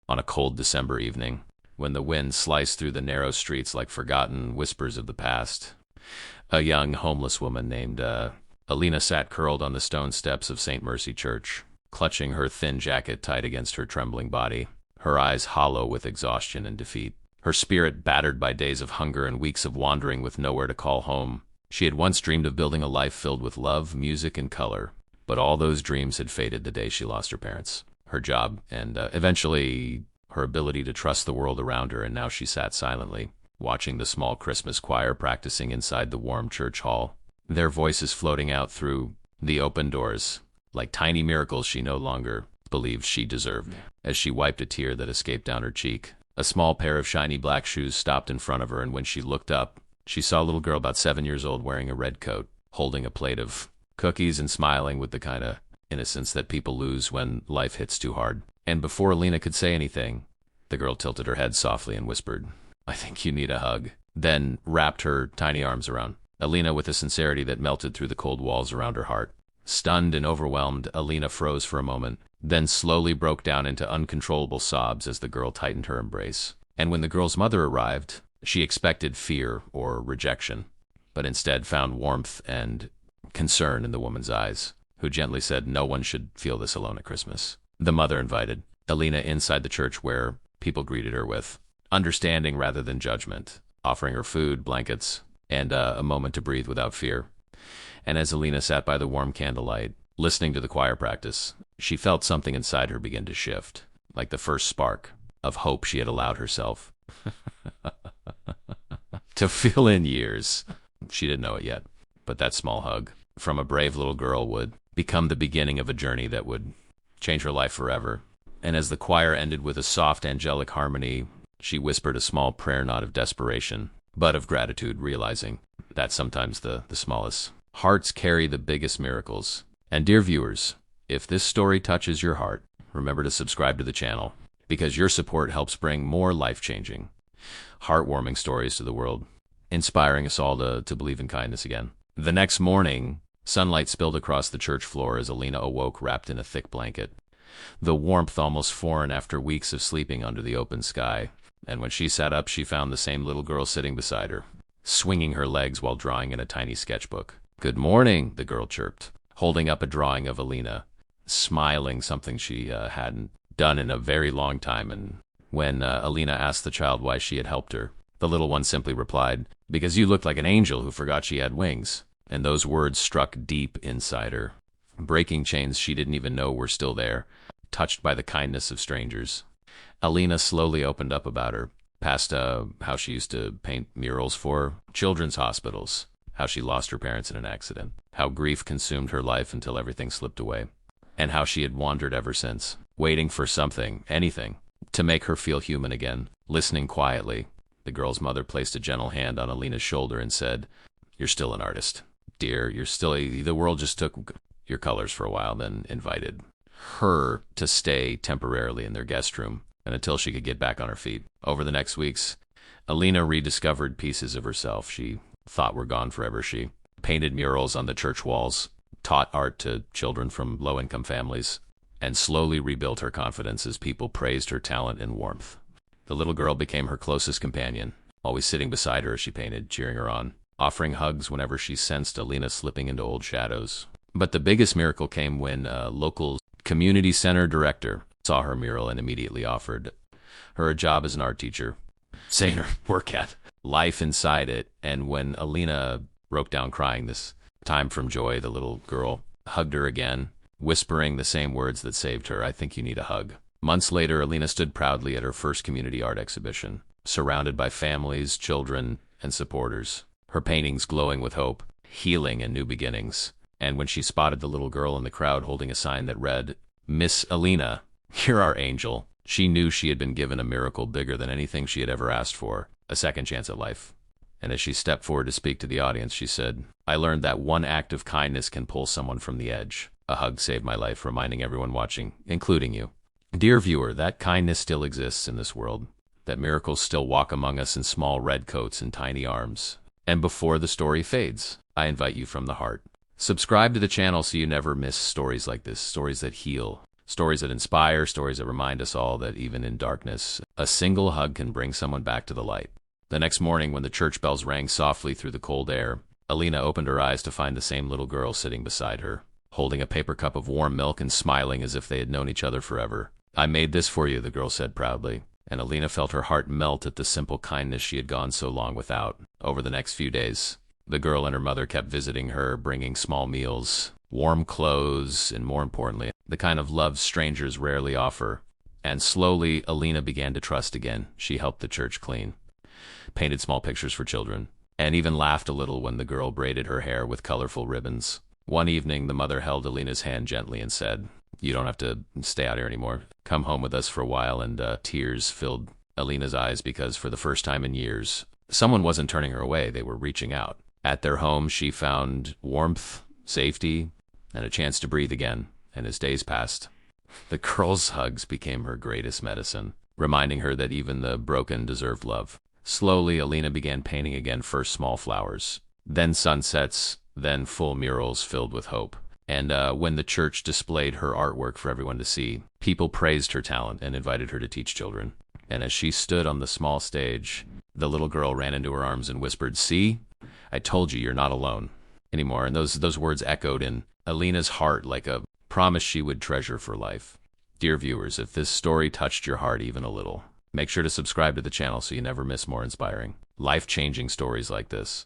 on a cold December evening, when the wind sliced through the narrow streets like forgotten whispers of the past. A young homeless woman named Alina sat curled on the stone steps of St. Mercy Church, clutching her thin jacket tight against her trembling body, her eyes hollow with exhaustion and defeat, her spirit battered by days of hunger and weeks of wandering with nowhere to call home. She had once dreamed of building a life filled with love, music, and color, but all those dreams had faded the day she lost her parents, her job, and eventually her ability to trust the world around her. And now she sat silently, watching the small Christmas choir practicing inside the warm church hall, their voices floating out through the open doors, like tiny miracles she no longer believed she deserved. As she wiped a tear that escaped down her cheek, a small pair of shiny black shoes stopped in front of her, and when she looked up, she saw a little girl about 7 years old wearing a red coat, holding a plate of cookies and smiling with the kind of innocence that people lose when life hits too hard. And before Alina could say anything, the girl tilted her head softly and whispered, "I think you need a hug," then wrapped her tiny arms around Alina with a sincerity that melted through the cold walls around her heart. Stunned and overwhelmed, Alina froze for a moment, then slowly broke down into uncontrollable sobs as the girl tightened her embrace. And when the girl's mother arrived, she expected fear or rejection, but instead found warmth and concern in the woman's eyes, who gently said no one should feel this alone at Christmas. The mother invited Alina inside the church, where people greeted her with understanding rather than judgment, offering her food, blankets, and a moment to breathe without fear. And as Alina sat by the warm candlelight, listening to the choir practice, she felt something inside her begin to shift, like the first spark of hope she had allowed herself to feel in years. She didn't know it yet, but that small hug from a brave little girl would become the beginning of a journey that would change her life forever. And as the choir ended with a soft angelic harmony, she whispered a small prayer, not of desperation, but of gratitude, realizing that sometimes the smallest hearts carry the biggest miracles. And dear viewers, if this story touches your heart, remember to subscribe to the channel, because your support helps bring more life-changing, heartwarming stories to the world, inspiring us all to believe in kindness again. The next morning, sunlight spilled across the church floor as Alina awoke wrapped in a thick blanket, the warmth almost foreign after weeks of sleeping under the open sky. And when she sat up, she found the same little girl sitting beside her, swinging her legs while drawing in a tiny sketchbook. "Good morning," the girl chirped, holding up a drawing of Alina, smiling, something she hadn't done in a very long time. And when Alina asked the child why she had helped her, the little one simply replied, "Because you looked like an angel who forgot she had wings." And those words struck deep inside her, breaking chains she didn't even know were still there, touched by the kindness of strangers. Alina slowly opened up about her past, how she used to paint murals for children's hospitals, how she lost her parents in an accident, how grief consumed her life until everything slipped away, and how she had wandered ever since, waiting for something, anything, to make her feel human again. Listening quietly, the girl's mother placed a gentle hand on Alina's shoulder and said, "You're still an artist, dear. The world just took your colors for a while," then invited her to stay temporarily in their guest room, and until she could get back on her feet. Over the next weeks, Alina rediscovered pieces of herself she thought were gone forever. She painted murals on the church walls, taught art to children from low-income families, and slowly rebuilt her confidence as people praised her talent and warmth. The little girl became her closest companion, always sitting beside her as she painted, cheering her on, offering hugs whenever she sensed Alina slipping into old shadows. But the biggest miracle came when a local community center director saw her mural and immediately offered her a job as an art teacher, saying her work had life inside it. And when Alina broke down crying this time from joy, the little girl hugged her again, whispering the same words that saved her, "I think you need a hug." Months later, Alina stood proudly at her first community art exhibition, surrounded by families, children, and supporters, her paintings glowing with hope, healing, and new beginnings. And when she spotted the little girl in the crowd holding a sign that read, "Miss Alina, you're our angel," she knew she had been given a miracle bigger than anything she had ever asked for, a second chance at life. And as she stepped forward to speak to the audience, she said, "I learned that one act of kindness can pull someone from the edge. A hug saved my life," reminding everyone watching, including you, dear viewer, that kindness still exists in this world, that miracles still walk among us in small red coats and tiny arms. And before the story fades, I invite you from the heart, subscribe to the channel so you never miss stories like this, stories that heal, Stories that inspire, stories that remind us all that even in darkness, a single hug can bring someone back to the light. The next morning, when the church bells rang softly through the cold air, Alina opened her eyes to find the same little girl sitting beside her, holding a paper cup of warm milk and smiling as if they had known each other forever. "I made this for you," the girl said proudly, and Alina felt her heart melt at the simple kindness she had gone so long without. Over the next few days, the girl and her mother kept visiting her, bringing small meals, warm clothes, and more importantly, the kind of love strangers rarely offer. And slowly, Alina began to trust again. She helped the church clean, painted small pictures for children, and even laughed a little when the girl braided her hair with colorful ribbons. One evening, the mother held Alina's hand gently and said, "You don't have to stay out here anymore. Come home with us for a while," and tears filled Alina's eyes because for the first time in years, someone wasn't turning her away, they were reaching out. At their home, she found warmth, safety, and a chance to breathe again, and as days passed, the girl's hugs became her greatest medicine, reminding her that even the broken deserved love. Slowly, Alina began painting again, first small flowers, then sunsets, then full murals filled with hope. And when the church displayed her artwork for everyone to see, people praised her talent and invited her to teach children. And as she stood on the small stage, the little girl ran into her arms and whispered, "See, I told you, you're not alone anymore." And those words echoed in Alina's heart like a promise she would treasure for life. Dear viewers, if this story touched your heart even a little, make sure to subscribe to the channel so you never miss more inspiring, life-changing stories like this.